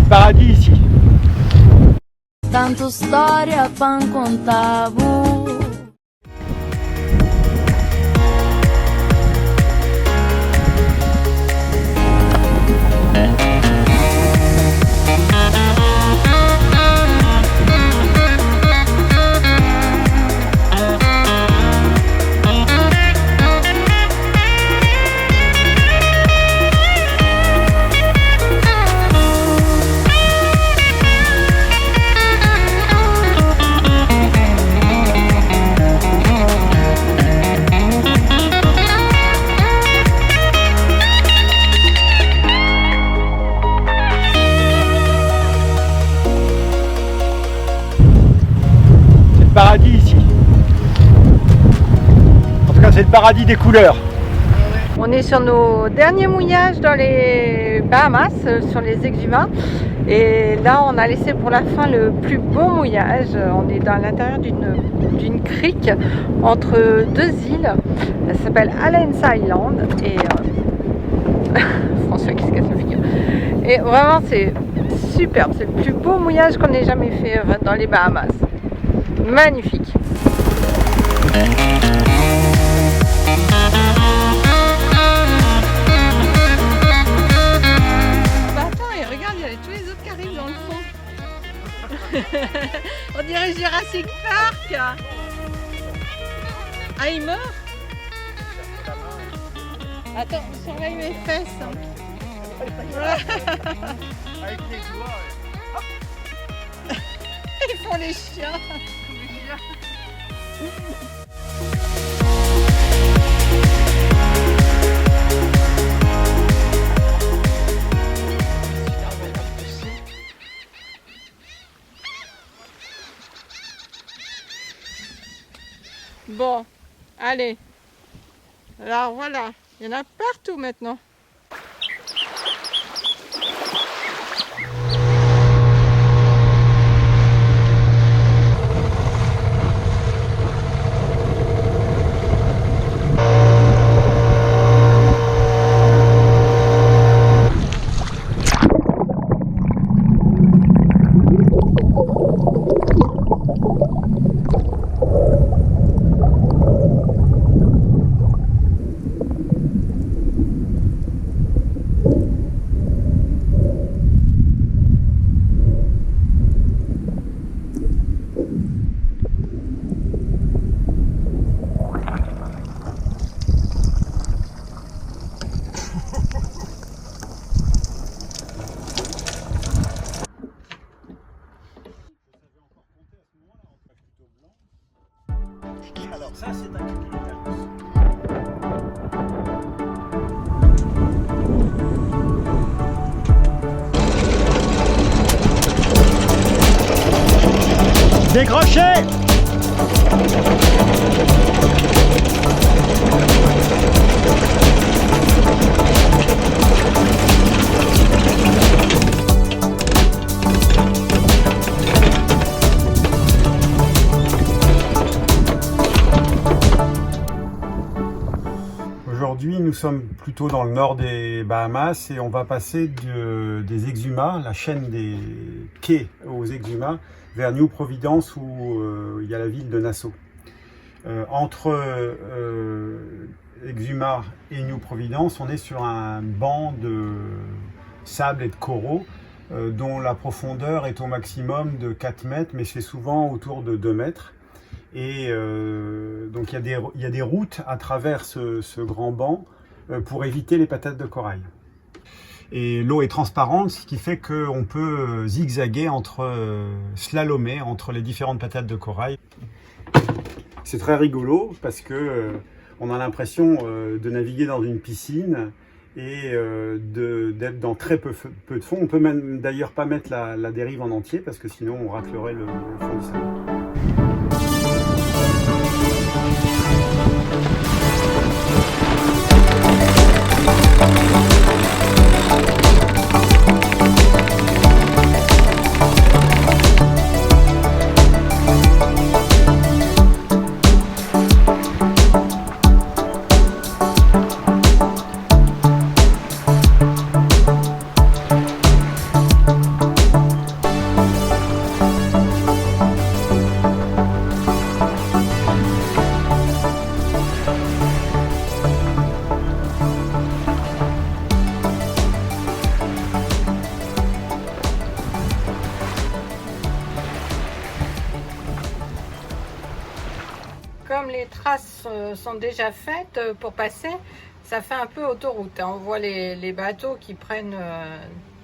le paradis ici. Tanto storia pan contavo. Paradis ici. En tout cas, c'est le paradis des couleurs. On est sur nos derniers mouillages dans les Bahamas, sur les Exuma. Et là, on a laissé pour la fin le plus beau mouillage. On est dans l'intérieur d'une crique entre deux îles. Elle s'appelle Allen's Island. Et François qui se casse la figure. Et vraiment, c'est superbe. C'est le plus beau mouillage qu'on ait jamais fait dans les Bahamas. Magnifique. Bah attends, et regarde, il y a tous les autres qui arrivent dans le fond. On dirait Jurassic Park. Ah, il meurt. Attends, surveille mes fesses. Avec les doigts. Ils font les chiens. Bon, allez. Alors voilà, il y en a partout maintenant. Alors ça, c'est un Cumulonimbus. Décrochez! Aujourd'hui, nous sommes plutôt dans le nord des Bahamas et on va passer des Exuma, la chaîne des quais aux Exuma, vers New Providence où il y a la ville de Nassau. Entre Exuma et New Providence, on est sur un banc de sable et de coraux dont la profondeur est au maximum de 4 mètres, mais c'est souvent autour de 2 mètres. Et donc il y a des routes à travers ce grand banc pour éviter les patates de corail. Et l'eau est transparente, ce qui fait qu'on peut zigzaguer slalomer entre les différentes patates de corail. C'est très rigolo parce que on a l'impression de naviguer dans une piscine et d'être dans très peu de fond. On peut même d'ailleurs pas mettre la dérive en entier parce que sinon on raclerait le fond du sable. sont déjà faites pour passer. Ça fait un peu autoroute. On voit les bateaux qui prennent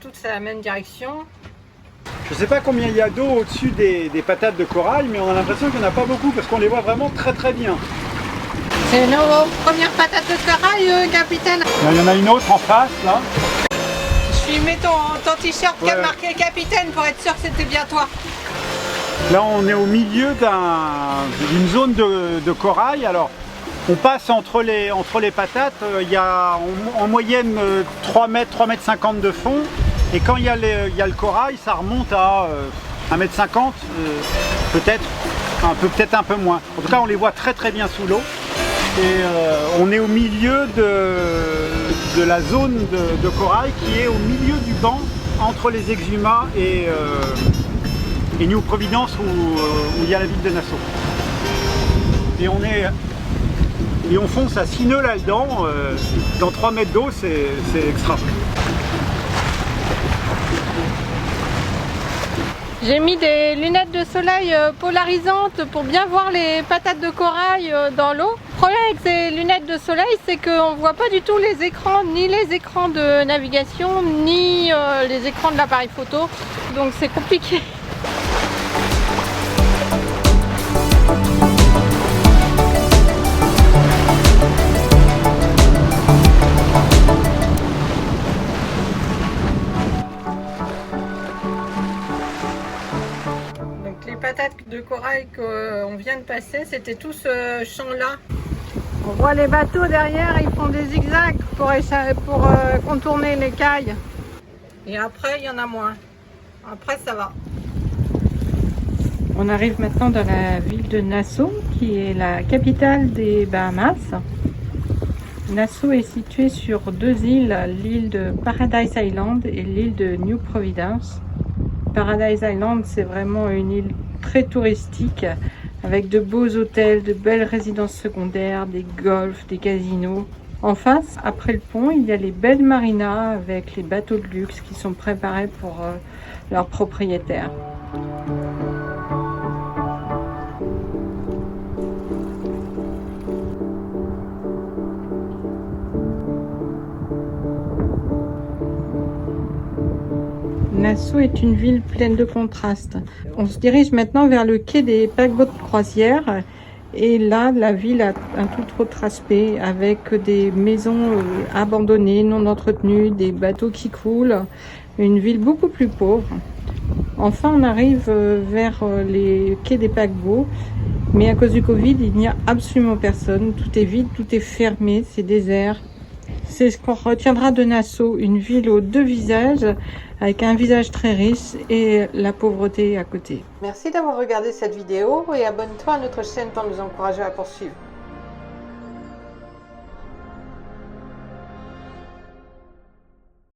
toute la même direction. Je ne sais pas combien il y a d'eau au-dessus des patates de corail, mais on a l'impression qu'il n'y en a pas beaucoup parce qu'on les voit vraiment très très bien. C'est nos premières patates de corail, capitaine. Il y en a une autre en face là. Je mets ton t-shirt qui a marqué capitaine pour être sûr que c'était bien toi. Là on est au milieu d'une zone de corail. Alors on passe entre les patates, il y a en moyenne 3 mètres, 3 mètres 50 de fond. Et quand il y a le corail, ça remonte à 1 mètre 50, peut-être un peu moins. En tout cas on les voit très très bien sous l'eau. Et on est au milieu de la zone de corail qui est au milieu du banc entre les Exuma et New Providence où il y a la ville de Nassau. Et on fonce à 6 nœuds là-dedans, dans 3 mètres d'eau, c'est extra. J'ai mis des lunettes de soleil polarisantes pour bien voir les patates de corail dans l'eau. Le problème avec ces lunettes de soleil, c'est qu'on ne voit pas du tout les écrans, ni les écrans de navigation, ni les écrans de l'appareil photo. Donc c'est compliqué. Patates de corail qu'on vient de passer, c'était tout ce champ-là. On voit les bateaux derrière, ils font des zigzags pour contourner les cailles. Et après, il y en a moins. Après, ça va. On arrive maintenant dans la ville de Nassau, qui est la capitale des Bahamas. Nassau est située sur 2 îles, l'île de Paradise Island et l'île de New Providence. Paradise Island, c'est vraiment une île très touristique avec de beaux hôtels, de belles résidences secondaires, des golfs, des casinos. En face, après le pont, il y a les belles marinas avec les bateaux de luxe qui sont préparés pour leurs propriétaires. Nassau est une ville pleine de contrastes. On se dirige maintenant vers le quai des paquebots de croisière et là la ville a un tout autre aspect avec des maisons abandonnées, non entretenues, des bateaux qui coulent, une ville beaucoup plus pauvre. Enfin on arrive vers les quais des paquebots, mais à cause du Covid il n'y a absolument personne, tout est vide, tout est fermé, c'est désert. C'est ce qu'on retiendra de Nassau, une ville aux 2 visages, avec un visage très riche et la pauvreté à côté. Merci d'avoir regardé cette vidéo et abonne-toi à notre chaîne pour nous encourager à poursuivre.